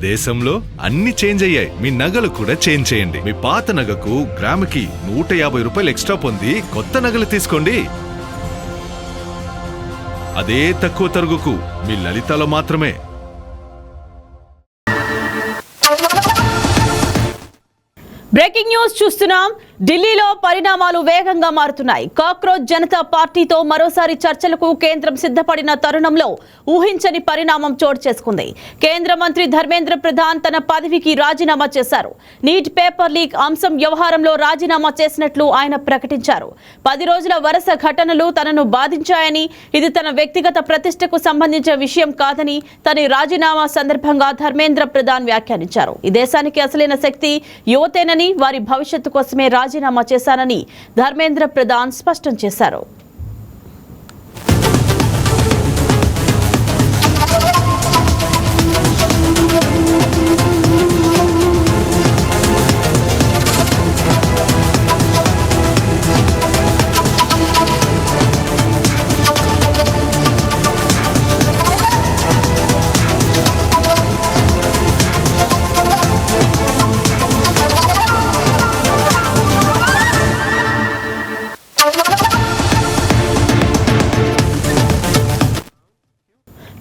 దేశంలో అన్ని చేంజ్ అయ్యాయి, మీ నగలు కూడా చేంజ్ చేయండి. మీ పాత నగకు గ్రాముకి 150 రూపాయలు ఎక్స్ట్రా పొంది కొత్త నగలు తీసుకోండి. అదే తక్కువ తరుగుకు మీ లలితలో మాత్రమే. బ్రేకింగ్ న్యూస్ చూస్తున్నాం. ఢిల్లీలో పరిణామాలు వేగంగా మారుతున్నాయి. కాక్రోచ్ జనతా పార్టీతో మరోసారి చర్చలకు కేంద్రం సిద్ధపడిన తరుణంలో ఊహించని పరిణామం చోటు చేసుకుంది. కేంద్ర మంత్రి ధర్మేంద్ర ప్రధాన్ తన పదవికి రాజీనామా చేశారు. నీట్ పేపర్ లీక్ అంశం వ్యవహారంలో రాజీనామా చేసినట్లు ఆయన ప్రకటించారు. 10 రోజుల వరుస ఘటనలు తనను బాధించాయని, ఇది తన వ్యక్తిగత ప్రతిష్టకు సంబంధించిన విషయం కాదని తన రాజీనామా సందర్భంగా ధర్మేంద్ర ప్రధాన్ వ్యాఖ్యానించారు. ఈ దేశానికి అసలైన శక్తి యువతేనని, వారి భవిష్యత్తు కోసమే రాజీనామా చేశానని ధర్మేంద్ర ప్రధాన్ స్పష్టం చేశారు.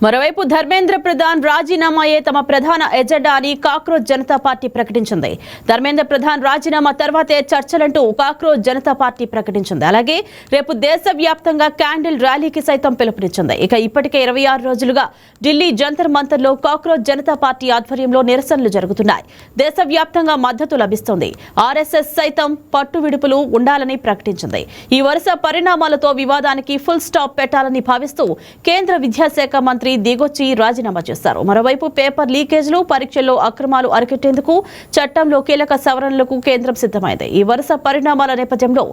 మరోవైపు ధర్మేంద్ర ప్రధాన్ రాజీనామాయే తమ ప్రధాన ఎజెండా అని కాక్రోచ్ జనతా పార్టీ ప్రకటించింది. ధర్మేంద్ర ప్రధాన్ రాజీనామా తర్వాతే చర్చలంటూ కాక్రోచ్ జనతా పార్టీ ప్రకటించింది. అలాగే రేపు దేశవ్యాప్తంగా క్యాండిల్ ర్యాలీకి సైతం పిలుపునిచ్చింది. ఇక ఇప్పటికే 26 రోజులుగా ఢిల్లీ జంతర్ మంతర్లో కాక్రోచ్ జనతా పార్టీ ఆధ్వర్యంలో నిరసనలు జరుగుతున్నాయి. దేశవ్యాప్తంగా మద్దతు లభిస్తోంది. ఆర్ఎస్ఎస్ సైతం పట్టు విడుపులు ఉండాలని ప్రకటించింది. ఈ వరుస పరిణామాలతో వివాదానికి ఫుల్ స్టాప్ పెట్టాలని భావిస్తూ కేంద్ర విద్యాశాఖ మంత్రి దిగొచ్చి రాజీనామా చేశారు. మరోవైపు పేపర్ లీకేజ్లు, పరీక్షల్లో అక్రమాలు అరికట్టేందుకు చట్టంలో కీలక సవరణలకు కేంద్రం సిద్ధమైంది. ఈ వరుస పరిణామాల నేపథ్యంలో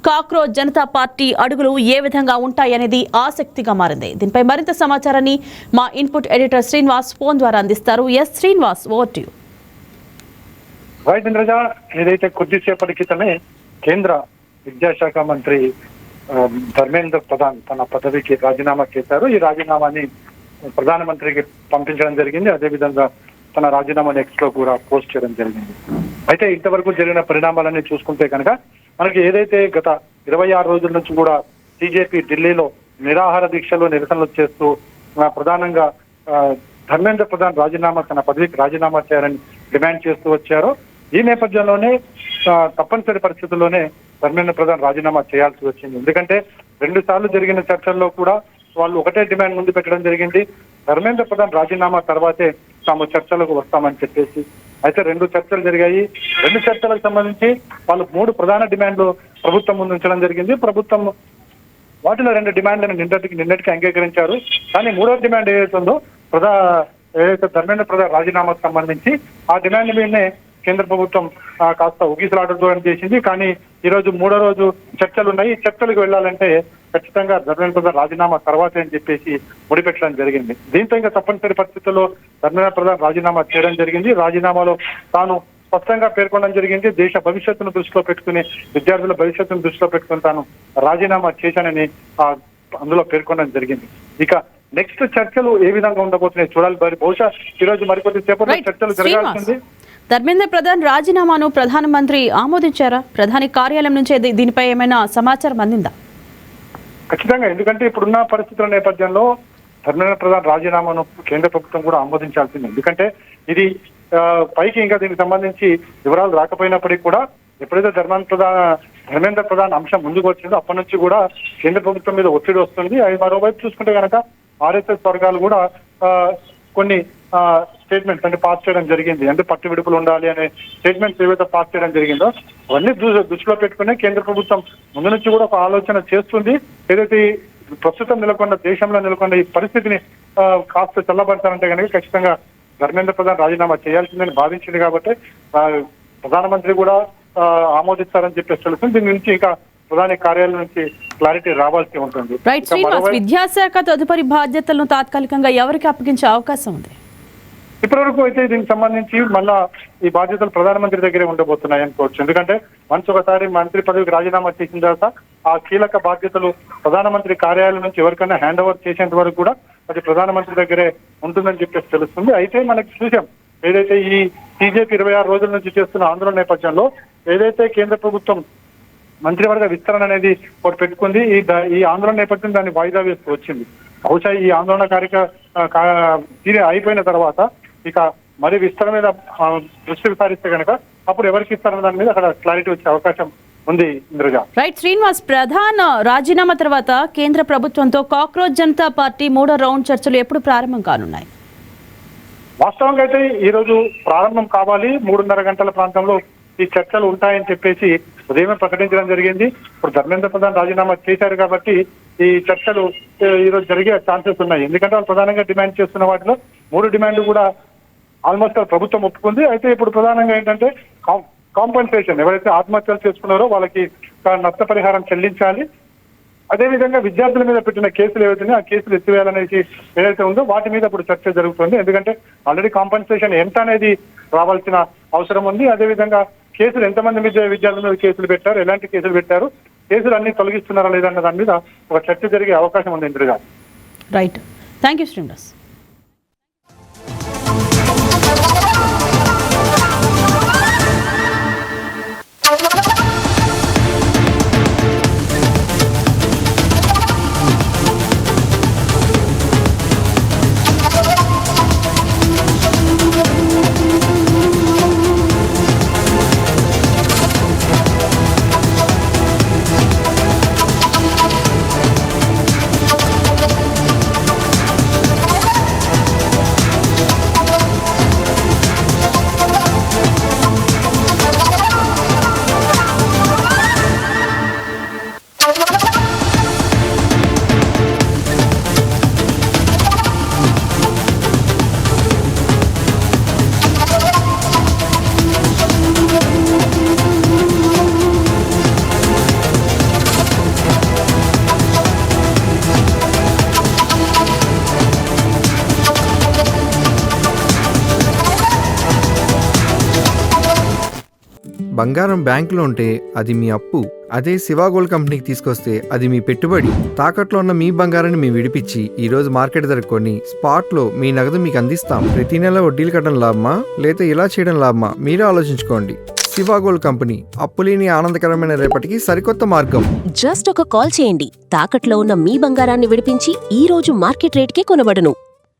కాక్రోచ్ జనతా పార్టీ అడుగులు ఏ విధంగా ఉంటాయనేది ఆసక్తిగా మారింది. దీనిపై మరింత సమాచారాన్ని మా ఇన్పుట్ ఎడిటర్ శ్రీనివాస్ ఫోన్ ద్వారా అందిస్తారు. Yes Srinivas, over to you. ఏదైతే కొద్దిసేపటి క్రితమే కేంద్ర విద్యాశాఖ మంత్రి ధర్మేంద్ర ప్రధాన్ తన పదవికి రాజీనామా చేశారు. ఈ రాజీనామాని ప్రధానమంత్రికి పంపించడం జరిగింది. అదేవిధంగా తన రాజీనామాని ఎక్స్ లో కూడా పోస్ట్ చేయడం జరిగింది. అయితే ఇంతవరకు జరిగిన పరిణామాలన్నీ చూసుకుంటే కనుక మనకి ఏదైతే గత 26 రోజుల నుంచి కూడా బీజేపీ ఢిల్లీలో నిరాహార దీక్షలు, నిరసనలు చేస్తూ ప్రధానంగా ధర్మేంద్ర ప్రధాన్ తన పదవికి రాజీనామా చేయాలని డిమాండ్ చేస్తూ వచ్చారు. ఈ నేపథ్యంలోనే తప్పనిసరి పరిస్థితుల్లోనే ధర్మేంద్ర ప్రధాన్ రాజీనామా చేయాల్సి వచ్చింది. ఎందుకంటే 2 సార్లు జరిగిన చర్చల్లో కూడా వాళ్ళు ఒకటే డిమాండ్ ముందు పెట్టడం జరిగింది. ధర్మేంద్ర ప్రధాన్ రాజీనామా తర్వాతే తాము చర్చలకు వస్తామని చెప్పేసి. అయితే 2 చర్చలు జరిగాయి. 2 చర్చలకు సంబంధించి వాళ్ళు 3 ప్రధాన డిమాండ్లు ప్రభుత్వం ముందు ఉంచడం జరిగింది. ప్రభుత్వం వాటిలో 2 డిమాండ్లను నిన్నటికి అంగీకరించారు. కానీ 3వ డిమాండ్ ఏదైతుందో ఏదైతే ధర్మేంద్ర ప్రధాన్ రాజీనామాకు సంబంధించి ఆ డిమాండ్ మీదనే కేంద్ర ప్రభుత్వం కాస్త ఊగిసలాటం చేసింది. కానీ ఈ రోజు 3వ రోజు చర్చలు ఉన్నాయి. చర్చలకు వెళ్లాలంటే ఖచ్చితంగా ధర్మేంద్ర ప్రధాన్ రాజీనామా తర్వాతే అని చెప్పేసి ముడిపెట్టడం జరిగింది. దీంతో ఇంకా తప్పనిసరి పరిస్థితుల్లో ధర్మేంద్ర ప్రధాన్ రాజీనామా చేయడం జరిగింది. రాజీనామాలో తాను స్పష్టంగా పేర్కొనడం జరిగింది. దేశ భవిష్యత్తును దృష్టిలో పెట్టుకుని, విద్యార్థుల భవిష్యత్తును దృష్టిలో పెట్టుకుని తాను రాజీనామా చేశానని అందులో పేర్కొనడం జరిగింది. ఇక నెక్స్ట్ చర్చలు ఏ విధంగా ఉండబోతున్నాయి చూడాలి. బహుశా ఈ రోజు మరికొద్ది సేపట్లో చర్చలు జరగాల్సింది. ధర్మేంద్ర ప్రధాన్ రాజీనామాను ప్రధానమంత్రి ఆమోదించారా? ప్రధాని కార్యాలయం నుంచి దీనిపై ఏమైనా సమాచారం అందిందా? ఖచ్చితంగా. ఎందుకంటే ఇప్పుడున్న పరిస్థితుల నేపథ్యంలో ధర్మేంద్ర ప్రధాన్ రాజీనామాను కేంద్ర ప్రభుత్వం కూడా ఆమోదించాల్సింది. ఎందుకంటే ఇది పైకి ఇంకా దీనికి సంబంధించి వివరాలు రాకపోయినప్పటికీ కూడా ఎప్పుడైతే ధర్మేంద్ర ప్రధాన్ అంశం ముందుకు వచ్చిందో అప్పటి నుంచి కూడా కేంద్ర ప్రభుత్వం మీద ఒత్తిడి వస్తుంది. అది మరోవైపు చూసుకుంటే కనుక ఆర్ఎస్ఎస్ వర్గాలు కూడా కొన్ని స్టేట్మెంట్స్ అంటే పాస్ చేయడం జరిగింది. అంటే పట్టు విడుపులు ఉండాలి అనే స్టేట్మెంట్స్ ఏవైతే పాస్ చేయడం జరిగిందో అవన్నీ దృష్టిలో పెట్టుకుని కేంద్ర ప్రభుత్వం ముందు నుంచి కూడా ఒక ఆలోచన చేస్తుంది. ఏదైతే ప్రస్తుతం దేశంలో నెలకొన్న ఈ పరిస్థితిని కాస్త చల్లబడతారంటే కనుక ఖచ్చితంగా ధర్మేంద్ర ప్రధాన్ రాజీనామా చేయాల్సిందని భావించింది. కాబట్టి ప్రధానమంత్రి కూడా ఆమోదిస్తారని చెప్పేసి తెలుస్తుంది. దీని నుంచి ఇంకా ప్రధాని కార్యాలయం నుంచి క్లారిటీ రావాల్సి ఉంటుంది. విద్యాశాఖ తదుపరి బాధ్యతలను తాత్కాలికంగా ఎవరికి అప్పగించే అవకాశం ఉంది? ఇప్పటివరకు అయితే దీనికి సంబంధించి మళ్ళా ఈ బాధ్యతలు ప్రధానమంత్రి దగ్గరే ఉండబోతున్నాయి అనుకోవచ్చు. ఎందుకంటే ఒకసారి మంత్రి పదవికి రాజీనామా చేసిన తర్వాత ఆ కీలక బాధ్యతలు ప్రధానమంత్రి కార్యాలయం నుంచి ఎవరికైనా హ్యాండ్ ఓవర్ చేసేంత వరకు కూడా అది ప్రధానమంత్రి దగ్గరే ఉంటుందని చెప్పేసి తెలుస్తుంది. అయితే మనకి చూసాం ఏదైతే ఈ బీజేపీ 26 రోజుల నుంచి చేస్తున్న ఆందోళన నేపథ్యంలో ఏదైతే కేంద్ర ప్రభుత్వం మంత్రివర్గ విస్తరణ అనేది ఒకటి పెట్టుకుంది, ఈ ఆందోళన నేపథ్యం దాన్ని వాయిదా వేస్తూ వచ్చింది. బహుశా ఈ ఆందోళన అయిపోయిన తర్వాత ఇక మరి విస్తరణ మీద దృష్టి సారిస్తే కనుక అప్పుడు ఎవరికి ఇస్తారన్న దాని మీద అక్కడ క్లారిటీ వచ్చే అవకాశం ఉంది. ఇంద్రజ. రైట్ శ్రీనివాస్, ప్రధాన రాజీనామా తర్వాత కేంద్ర ప్రభుత్వంతో కాక్రోచ్ జనతా పార్టీ 3వ రౌండ్ చర్చలు ఎప్పుడు ప్రారంభం కానున్నాయి? వాస్తవంగా అయితే ఈ రోజు ప్రారంభం కావాలి. 3:30 గంటల ప్రాంతంలో ఈ చర్చలు ఉంటాయని చెప్పేసి ఉదయమే ప్రకటించడం జరిగింది. ఇప్పుడు ధర్మేంద్ర ప్రధాన్ రాజీనామా చేశారు కాబట్టి ఈ చర్చలు ఈ రోజు జరిగే ఛాన్సెస్ ఉన్నాయి. ఎందుకంటే వాళ్ళు ప్రధానంగా డిమాండ్ చేస్తున్న వాటిలో 3 డిమాండ్లు కూడా ఆల్మోస్ట్ ప్రభుత్వం ఒప్పుకుంది. అయితే ఇప్పుడు ప్రధానంగా ఏంటంటే కాంపెన్సేషన్, ఎవరైతే ఆత్మహత్యలు చేసుకున్నారో వాళ్ళకి నష్టపరిహారం చెల్లించాలి. అదేవిధంగా విద్యార్థుల మీద పెట్టిన కేసులు ఏవైతే ఆ కేసులు ఎత్తివేయాలనేది ఏదైతే ఉందో వాటి మీద ఇప్పుడు చర్చ జరుగుతుంది. ఎందుకంటే ఆల్రెడీ కాంపెన్సేషన్ ఎంత అనేది రావాల్సిన అవసరం ఉంది. అదేవిధంగా కేసులు ఎంతమంది విద్యార్థుల మీద కేసులు పెట్టారు, ఎలాంటి కేసులు పెట్టారు, కేసులు అన్ని తొలగిస్తున్నారా లేదన్న దాని మీద ఒక చర్చ జరిగే అవకాశం ఉంది. Indraja. Right, thank you Srinivas. బంగారం బ్యాంకులో ఉంటే అది మీ అప్పు, అదే శివ గోల్డ్ కంపెనీకి తీసుకొస్తే అది మీ పెట్టుబడి. తాకట్లో ఉన్న మీ బంగారాన్ని మేము విడిపించి ఈ రోజు మార్కెట్ ధర కొని స్పాట్లో మీ నగదు మీకు అందిస్తాం. ప్రతి నెల వడ్డీలు కట్టడం లాభమా లేదా ఇలా చేయడం లాభమా మీరే ఆలోచించుకోండి. శివ గోల్డ్ కంపెనీ, అప్పులేని ఆనందకరమైన రేపటికి సరికొత్త మార్గం. జస్ట్ ఒక కాల్ చేయండి. తాకట్లో ఉన్న మీ బంగారాన్ని విడిపించి ఈ రోజు మార్కెట్ రేట్కే కొనబడును.